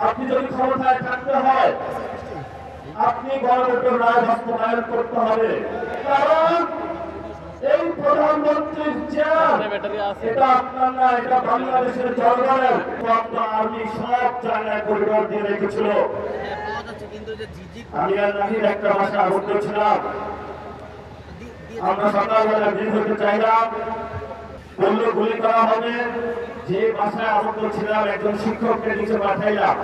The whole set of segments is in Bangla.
আপনি যদি ক্ষমতায় থাকতে হয় আপনি গণতন্ত্রের রায় বাস্তবায়ন করতে হবে। কারণ এই প্রধানমন্ত্রীর চেয়ার এটা আপনার না, এটা বাংলাদেশের জনগণের। আর্মি সব জায়গায় করিডোর দিয়ে রেখেছিল। আমি আর নাহির একটা ভাষা আবদ্ধ ছিলাম। আমরা সকালবেলা বের হতে চাইলাম, বললো গুলি করা হবে। যে বাসায় আবদ্ধ ছিলাম একজন শিক্ষককে নিচে পাঠাইলাম।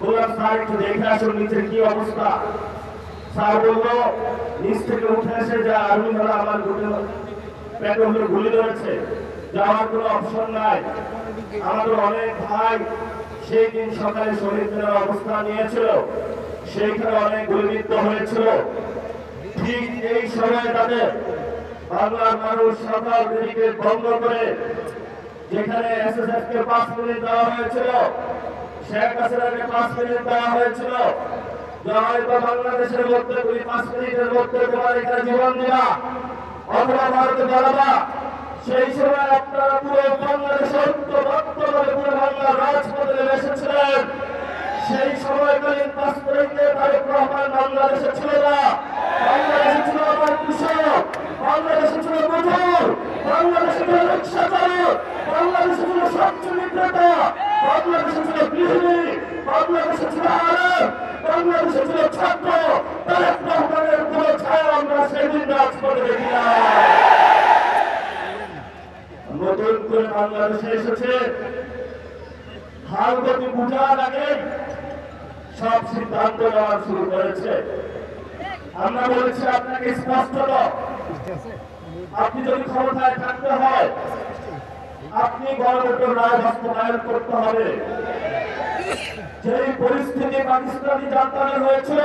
বললাম স্যার একটু দেখে আসুন নিচের কি অবস্থা। স্যার বললো নিচ থেকে উঠে এসে যা আর্মি ধরা আমার পেটে হলে গুলি ধরেছে, যাওয়ার কোনো অপশন নাই। আমাদের অনেক ভাই সেই দিন সকালে শহীদদের অবস্থা নিয়েছিল, সেইখানে অনেক গুলিবিদ্ধ হয়েছিল। ঠিক এই সময় তাদের বাংলার মানুষ সকাল থেকে বন্ধ করে যেখানে এসএসএফ কে 5 মিনিট দেওয়া হয়েছিল, শেখ হাসিনাকে 5 মিনিট দেওয়া হয়েছিল, হয়তো বাংলাদেশের মধ্যে 5 মিনিটের মধ্যে তোমার এখানে জীবন দিবা অথবা ভারতে দাঁড়াবা। সেই সময় আপনারা পুরো বাংলাদেশে ঐক্যবদ্ধভাবে পুরো বাংলার রাজপথে এসেছিলেন। সেই সময়কালীন 5 তারিখে তারেক রহমান বাংলাদেশে ছিল না। বাংলাদেশে ছিল আমার কৃষক, বাংলাদেশে ছিল মজুর, বাংলাদেশে ছিল রিক্সা চালক, বাংলাদেশে ছিল সবজি বিক্রেতা, বাংলাদেশে ছিল গৃহিণী, বাংলাদেশে ছিল আলেম, বাংলাদেশে ছিল ছাত্র। তারেক রহমানের কোনো ছায়া আমরা সেদিন রাজপথে দেখি না। নতুন করে বাংলাদেশে এসেছে, হাল গতি বুঝার আগে সব সিদ্ধান্ত নেওয়া শুরু করেছে। আমরা বলেছি আপনাকে স্পষ্টত, আপনি যদি ক্ষমতায় থাকতে হয় আপনি গণতন্ত্রের রায় বাস্তবায়ন করতে হবে। যেই পরিস্থিতি পাকিস্তানি জান্তানে হয়েছিল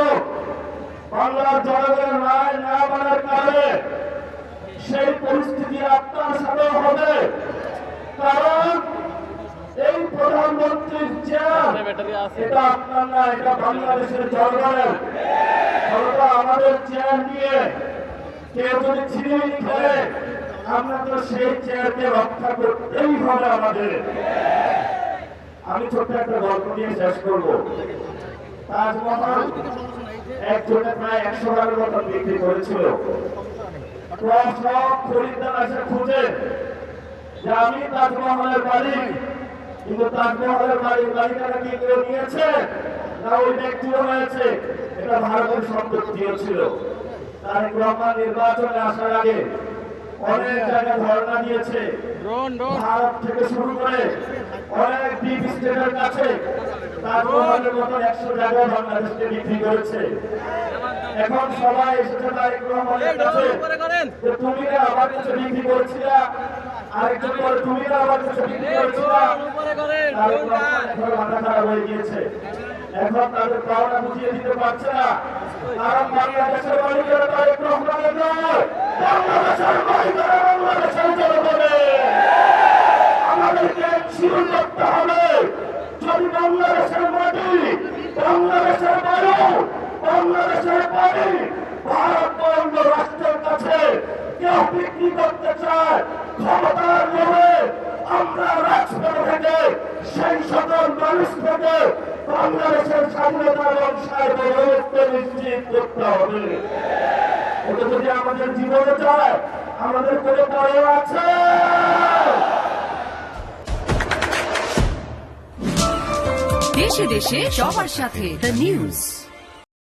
বাংলার জনগণের রায় না মানার কারণে, সেই পরিস্থিতি আপনার সাথে হবে। কারণ এই প্রধানমন্ত্রীর চেয়ার এটা আপনার না, এটা বাংলাদেশের জনগণের। আমাদের চেয়ার নিয়ে কেউ যদি ছিনিয়ে খেলে আমরা তো সেই চেয়ারকে রক্ষা করতেই হবে আমাদের। আমি ছোট্ট একটা গল্প নিয়ে শেষ করবো। তাজমহল একজনে প্রায় 100 টাকার মতন বিক্রি করেছিল। সব খরিদ্দার এসে খুঁজে যে আমি তাজমহলের মালিক, কিন্তু তাজমহলের মালিকানা কি কেউ নিয়েছে না ওই ব্যক্তিও হয়েছে? এটা ভারতের সম্পত্তিও ছিল। তারেক রহমান নির্বাচনে আসার আগে অনেক জায়গায় ধর্ণা দিয়েছে, ভারত থেকে শুরু করে অনেক ডিপ স্টেটের কাছে তাজমহলের মতন 100 জায়গায় বাংলাদেশকে বিক্রি করেছে। এখন সবাই এসেছে তারেক রহমানের কাছে যে তুমি না আমার কাছে বিক্রি করেছিলা, আরেকজন বলে তুমি না আমার কাছে বিক্রি করেছিলা। তারেক রহমান এখন মাথা খারাপ হয়ে গিয়েছে, এখন তাদের পাওনা বুঝিয়ে দিতে পারছে না। কারণ বাংলাদেশের মালিকেরা তারেক রহমানের নয়, বাংলাদেশের মালিকেরা বাংলাদেশের জনগণের। আমাদেরকে শিরোন করতে হবে। যদি বাংলাদেশের মাটি, বাংলাদেশের বায়ু, বাংলাদেশের পানি ভারত বা অন্য রাষ্ট্রের কাছে কেউ বিক্রি করতে চায় ক্ষমতার লোভে, আমরা রাজপথ থেকে সেই সকল মানুষ থেকে বাংলাদেশের স্বাধীনতা এবং সার্বভৌমত্ব নিশ্চিত করতে হবে। এটা যদি আমাদের জীবনে চায় আমাদের কোনো পরে আছে? দেশে দেশে সবার সাথে দ্য নিউজ।